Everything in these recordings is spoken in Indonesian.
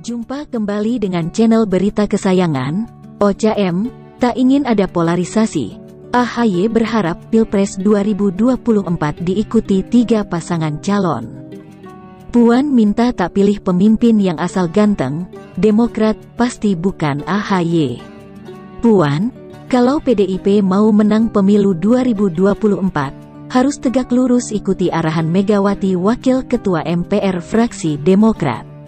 Jumpa kembali dengan channel berita kesayangan, Ocha M. Tak ingin ada polarisasi. AHY berharap Pilpres 2024 diikuti 3 pasangan calon. Puan minta tak pilih pemimpin yang asal ganteng, Demokrat pasti bukan AHY. Puan, kalau PDIP mau menang pemilu 2024, harus tegak lurus ikuti arahan Megawati Wakil Ketua MPR fraksi Demokrat.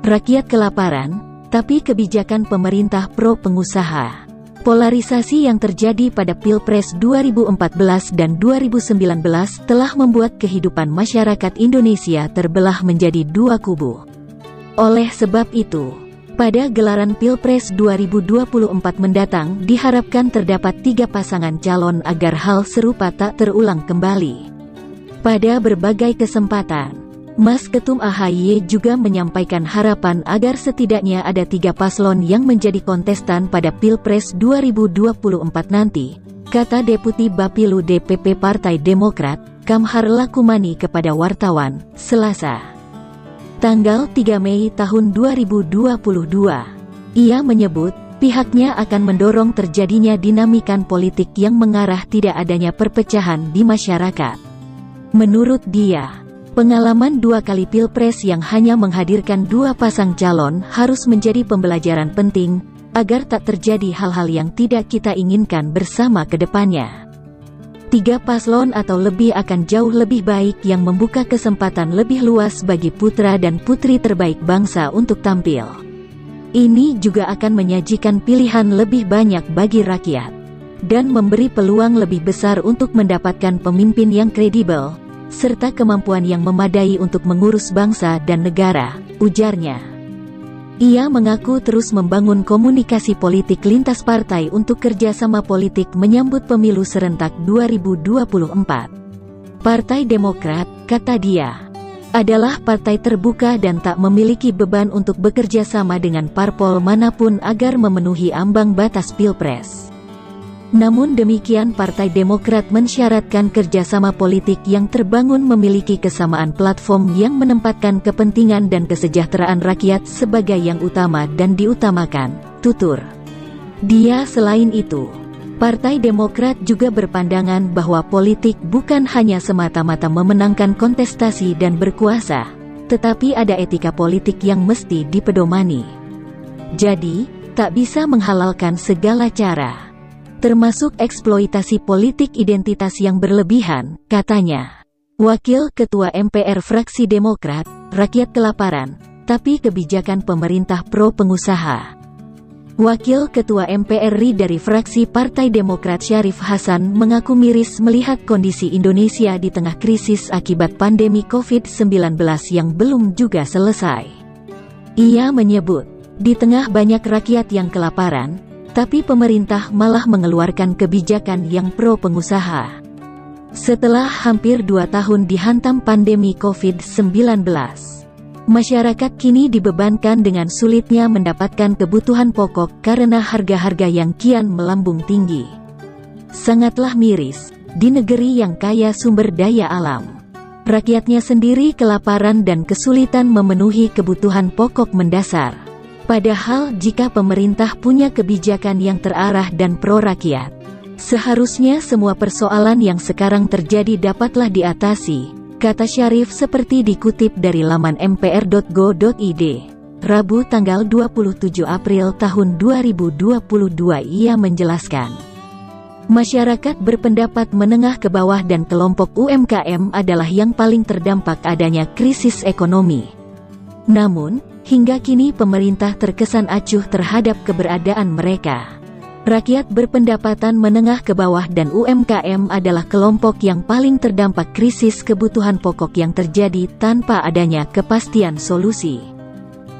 Rakyat kelaparan, tapi kebijakan pemerintah pro pengusaha. Polarisasi yang terjadi pada Pilpres 2014 dan 2019 telah membuat kehidupan masyarakat Indonesia terbelah menjadi 2 kubu. Oleh sebab itu, pada gelaran Pilpres 2024 mendatang diharapkan terdapat 3 pasangan calon agar hal serupa tak terulang kembali. Pada berbagai kesempatan, Mas Ketum AHY juga menyampaikan harapan agar setidaknya ada 3 paslon yang menjadi kontestan pada Pilpres 2024 nanti, kata Deputi Bapilu DPP Partai Demokrat, Kamhar Lakumani kepada wartawan, Selasa, tanggal 3 Mei tahun 2022. Ia menyebut, pihaknya akan mendorong terjadinya dinamikan politik yang mengarah tidak adanya perpecahan di masyarakat. Menurut dia, pengalaman 2 kali Pilpres yang hanya menghadirkan 2 pasang calon harus menjadi pembelajaran penting, agar tak terjadi hal-hal yang tidak kita inginkan bersama ke depannya. 3 paslon atau lebih akan jauh lebih baik yang membuka kesempatan lebih luas bagi putra dan putri terbaik bangsa untuk tampil. Ini juga akan menyajikan pilihan lebih banyak bagi rakyat, dan memberi peluang lebih besar untuk mendapatkan pemimpin yang kredibel, serta kemampuan yang memadai untuk mengurus bangsa dan negara, ujarnya. Ia mengaku terus membangun komunikasi politik lintas partai untuk kerjasama politik menyambut pemilu serentak 2024. Partai Demokrat, kata dia, adalah partai terbuka dan tak memiliki beban untuk bekerja sama dengan parpol manapun agar memenuhi ambang batas Pilpres. Namun demikian Partai Demokrat mensyaratkan kerjasama politik yang terbangun memiliki kesamaan platform yang menempatkan kepentingan dan kesejahteraan rakyat sebagai yang utama dan diutamakan, tutur dia. Selain itu, Partai Demokrat juga berpandangan bahwa politik bukan hanya semata-mata memenangkan kontestasi dan berkuasa, tetapi ada etika politik yang mesti dipedomani. Jadi, tak bisa menghalalkan segala cara, termasuk eksploitasi politik identitas yang berlebihan, katanya. Wakil Ketua MPR fraksi Demokrat, rakyat kelaparan, tapi kebijakan pemerintah pro pengusaha. Wakil Ketua MPR RI dari fraksi Partai Demokrat Syarif Hasan mengaku miris melihat kondisi Indonesia di tengah krisis akibat pandemi COVID-19 yang belum juga selesai. Ia menyebut, di tengah banyak rakyat yang kelaparan, tapi pemerintah malah mengeluarkan kebijakan yang pro pengusaha. Setelah hampir 2 tahun dihantam pandemi COVID-19, masyarakat kini dibebankan dengan sulitnya mendapatkan kebutuhan pokok karena harga-harga yang kian melambung tinggi. Sangatlah miris, di negeri yang kaya sumber daya alam, rakyatnya sendiri kelaparan dan kesulitan memenuhi kebutuhan pokok mendasar. Padahal jika pemerintah punya kebijakan yang terarah dan pro-rakyat, seharusnya semua persoalan yang sekarang terjadi dapatlah diatasi, kata Syarif seperti dikutip dari laman mpr.go.id, Rabu tanggal 27 April tahun 2022. Ia menjelaskan, masyarakat berpendapat menengah ke bawah dan kelompok UMKM adalah yang paling terdampak adanya krisis ekonomi. Namun, hingga kini pemerintah terkesan acuh terhadap keberadaan mereka. Rakyat berpendapatan menengah ke bawah dan UMKM adalah kelompok yang paling terdampak krisis kebutuhan pokok yang terjadi tanpa adanya kepastian solusi.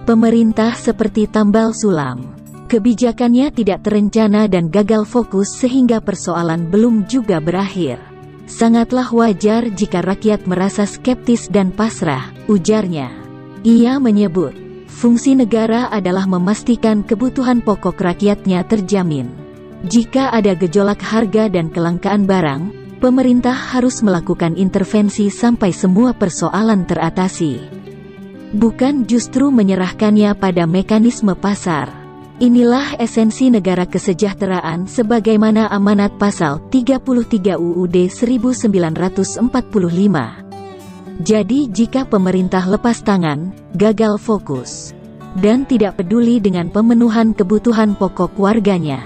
Pemerintah seperti tambal sulam. Kebijakannya tidak terencana dan gagal fokus sehingga persoalan belum juga berakhir. Sangatlah wajar jika rakyat merasa skeptis dan pasrah, ujarnya. Ia menyebut, fungsi negara adalah memastikan kebutuhan pokok rakyatnya terjamin. Jika ada gejolak harga dan kelangkaan barang, pemerintah harus melakukan intervensi sampai semua persoalan teratasi. bukan justru menyerahkannya pada mekanisme pasar. Inilah esensi negara kesejahteraan sebagaimana amanat pasal 33 UUD 1945. Jadi jika pemerintah lepas tangan, gagal fokus, dan tidak peduli dengan pemenuhan kebutuhan pokok warganya,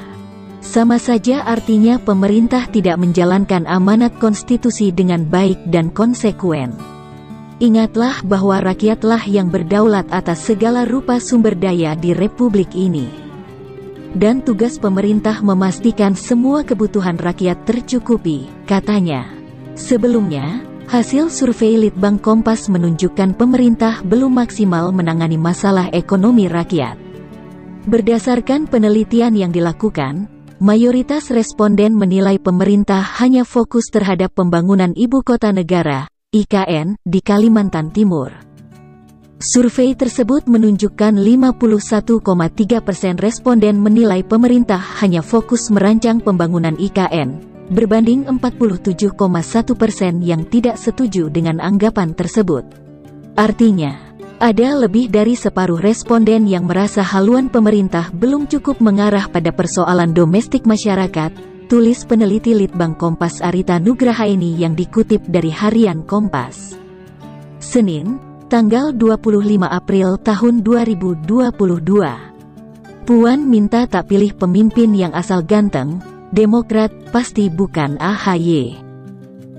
sama saja artinya pemerintah tidak menjalankan amanat konstitusi dengan baik dan konsekuen. Ingatlah bahwa rakyatlah yang berdaulat atas segala rupa sumber daya di Republik ini. Dan tugas pemerintah memastikan semua kebutuhan rakyat tercukupi, katanya. Sebelumnya, hasil survei Litbang Kompas menunjukkan pemerintah belum maksimal menangani masalah ekonomi rakyat. Berdasarkan penelitian yang dilakukan, mayoritas responden menilai pemerintah hanya fokus terhadap pembangunan ibu kota negara, IKN, di Kalimantan Timur. Survei tersebut menunjukkan 51,3% responden menilai pemerintah hanya fokus merancang pembangunan IKN, berbanding 47,1% yang tidak setuju dengan anggapan tersebut. Artinya, ada lebih dari separuh responden yang merasa haluan pemerintah belum cukup mengarah pada persoalan domestik masyarakat, tulis peneliti Litbang Kompas Arita Nugrahaini yang dikutip dari Harian Kompas. Senin, tanggal 25 April tahun 2022. Puan minta tak pilih pemimpin yang asal ganteng, Demokrat pasti bukan AHY.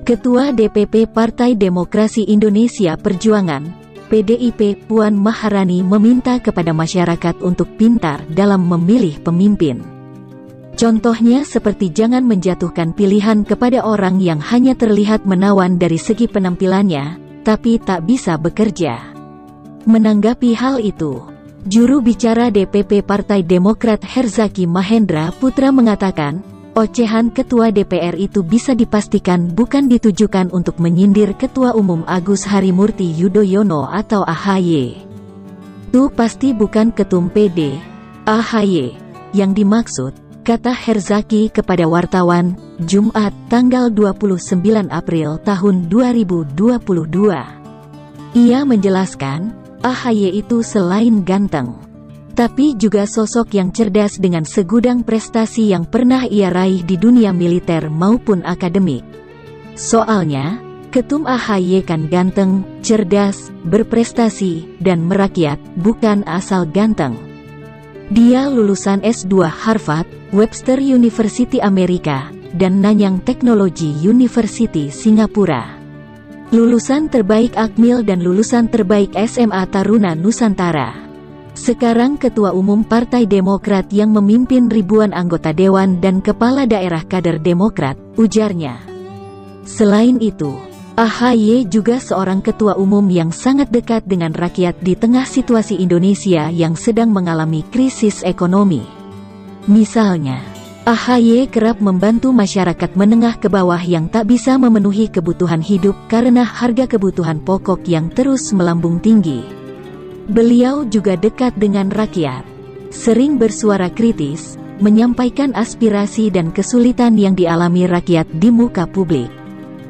Ketua DPP Partai Demokrasi Indonesia Perjuangan, PDIP, Puan Maharani meminta kepada masyarakat untuk pintar dalam memilih pemimpin. Contohnya seperti jangan menjatuhkan pilihan kepada orang yang hanya terlihat menawan dari segi penampilannya, tapi tak bisa bekerja. Menanggapi hal itu, juru bicara DPP Partai Demokrat Herzaki Mahendra Putra mengatakan, ocehan Ketua DPR itu bisa dipastikan bukan ditujukan untuk menyindir Ketua Umum Agus Harimurti Yudhoyono atau AHY. Itu pasti bukan Ketum PD, AHY, yang dimaksud, kata Herzaki kepada wartawan, Jumat, tanggal 29 April tahun 2022. Ia menjelaskan, AHY itu selain ganteng, tapi juga sosok yang cerdas dengan segudang prestasi yang pernah ia raih di dunia militer maupun akademik. Soalnya, Ketum AHY kan ganteng, cerdas, berprestasi, dan merakyat, bukan asal ganteng. Dia lulusan S2 Harvard, Webster University Amerika, dan Nanyang Technology University Singapura. Lulusan terbaik Akmil dan lulusan terbaik SMA Taruna Nusantara. Sekarang Ketua Umum Partai Demokrat yang memimpin ribuan anggota dewan dan kepala daerah kader Demokrat, ujarnya. Selain itu, AHY juga seorang ketua umum yang sangat dekat dengan rakyat di tengah situasi Indonesia yang sedang mengalami krisis ekonomi. Misalnya, AHY kerap membantu masyarakat menengah ke bawah yang tak bisa memenuhi kebutuhan hidup karena harga kebutuhan pokok yang terus melambung tinggi. Beliau juga dekat dengan rakyat, sering bersuara kritis, menyampaikan aspirasi dan kesulitan yang dialami rakyat di muka publik.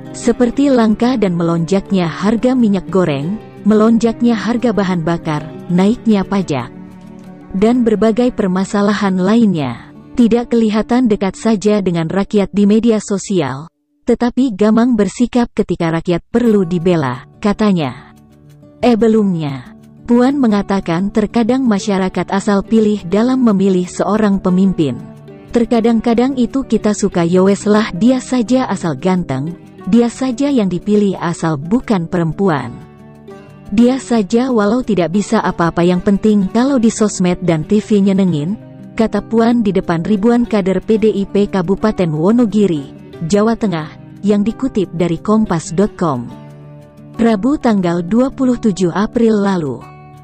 Seperti langka dan melonjaknya harga minyak goreng, melonjaknya harga bahan bakar, naiknya pajak, dan berbagai permasalahan lainnya. Tidak kelihatan dekat saja dengan rakyat di media sosial, tetapi gamang bersikap ketika rakyat perlu dibela, katanya. Belumnya, Puan mengatakan terkadang masyarakat asal pilih dalam memilih seorang pemimpin. Terkadang-kadang itu kita suka yowes lah dia saja asal ganteng, dia saja yang dipilih asal bukan perempuan. Dia saja walau tidak bisa apa-apa yang penting kalau di sosmed dan TV nyenengin, kata Puan di depan ribuan kader PDIP Kabupaten Wonogiri, Jawa Tengah, yang dikutip dari Kompas.com. Rabu tanggal 27 April lalu.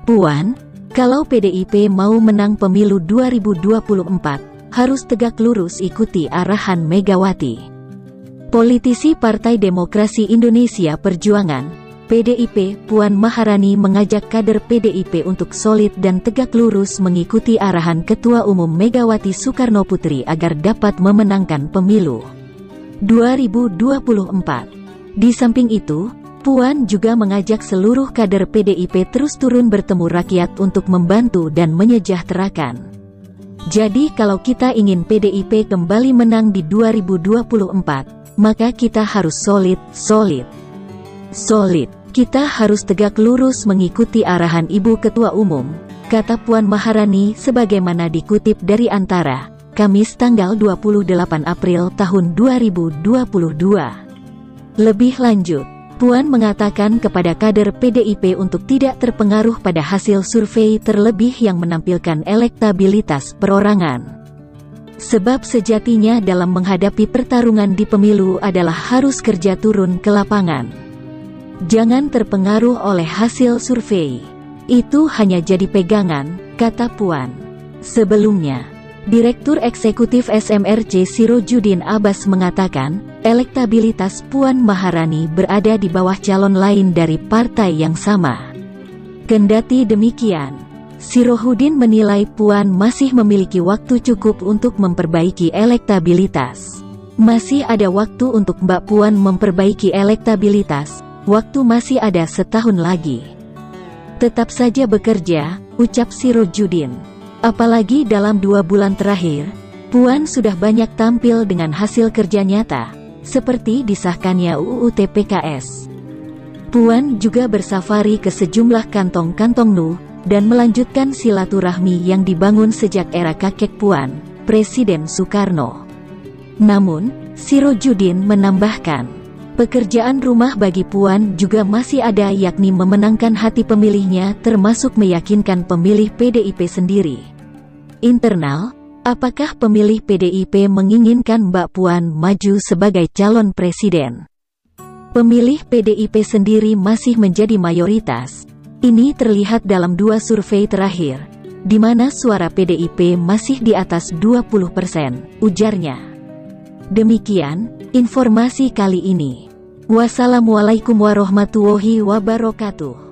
Puan, kalau PDIP mau menang pemilu 2024, harus tegak lurus ikuti arahan Megawati. Politisi Partai Demokrasi Indonesia Perjuangan, PDIP, Puan Maharani mengajak kader PDIP untuk solid dan tegak lurus mengikuti arahan Ketua Umum Megawati Soekarnoputri agar dapat memenangkan pemilu 2024. Di samping itu, Puan juga mengajak seluruh kader PDIP terus turun bertemu rakyat untuk membantu dan menyejahterakan. Jadi kalau kita ingin PDIP kembali menang di 2024, maka kita harus solid. Kita harus tegak lurus mengikuti arahan Ibu Ketua Umum, kata Puan Maharani sebagaimana dikutip dari Antara, Kamis tanggal 28 April tahun 2022. Lebih lanjut, Puan mengatakan kepada kader PDIP untuk tidak terpengaruh pada hasil survei terlebih yang menampilkan elektabilitas perorangan. Sebab sejatinya dalam menghadapi pertarungan di pemilu adalah harus kerja turun ke lapangan. Jangan terpengaruh oleh hasil survei. Itu hanya jadi pegangan, kata Puan. Sebelumnya, Direktur Eksekutif SMRC Sirojudin Abbas mengatakan, elektabilitas Puan Maharani berada di bawah calon lain dari partai yang sama. Kendati demikian, Sirojudin menilai Puan masih memiliki waktu cukup untuk memperbaiki elektabilitas. Masih ada waktu untuk Mbak Puan memperbaiki elektabilitas, waktu masih ada setahun lagi. Tetap saja bekerja, ucap Sirojudin. Apalagi dalam 2 bulan terakhir, Puan sudah banyak tampil dengan hasil kerja nyata, seperti disahkannya UU TPKS. Puan juga bersafari ke sejumlah kantong-kantong NU, dan melanjutkan silaturahmi yang dibangun sejak era kakek Puan, Presiden Soekarno. Namun, Sirojudin menambahkan, pekerjaan rumah bagi Puan juga masih ada, yakni memenangkan hati pemilihnya termasuk meyakinkan pemilih PDIP sendiri. Internal, apakah pemilih PDIP menginginkan Mbak Puan maju sebagai calon presiden? Pemilih PDIP sendiri masih menjadi mayoritas. Ini terlihat dalam 2 survei terakhir, di mana suara PDIP masih di atas 20%, ujarnya. Demikian informasi kali ini. Wassalamualaikum warahmatullahi wabarakatuh.